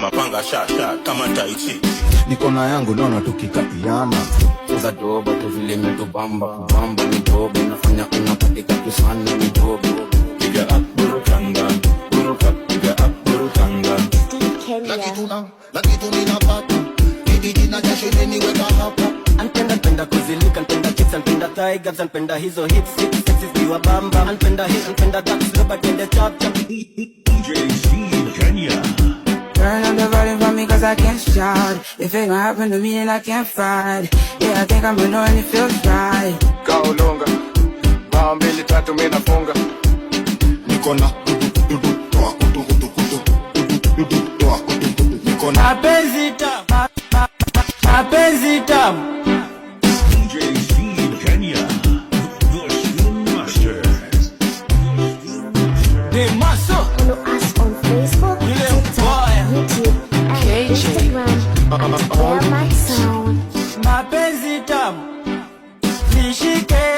mapanga shasha kama taichi. Niko na yangu naona tukikatiana. Cheza doba tu vile imetubamba kubamba ni doba nafanya unapatika kisana ni doba. Piga up burukanga, buruka piga up burukanga. Laki tu ninapata. Hidi na jasho imeniweka hapa. Anpenda kuzilika, anpenda chicks, anpenda tigers, anpenda hizo hits, sexy ziwa bamba. Anpenda hits, anpenda that slow but in the chop chop. DJ Steve Kenya. Turn on the volume for me cause I can't shout. If it gon' happen to me then I can't fight. Yeah, I think I'm gonna know and it feels right. Kaolonga, bao mbili tatu mimi nafunga. Niko na niko na mapenzi tamu. DJ Steve Kenya. The Swing Master. The muscle. Follow us on Facebook, TikTok, YouTube, and Instagram. Bear my sound. Mapenzi tamu. Nishike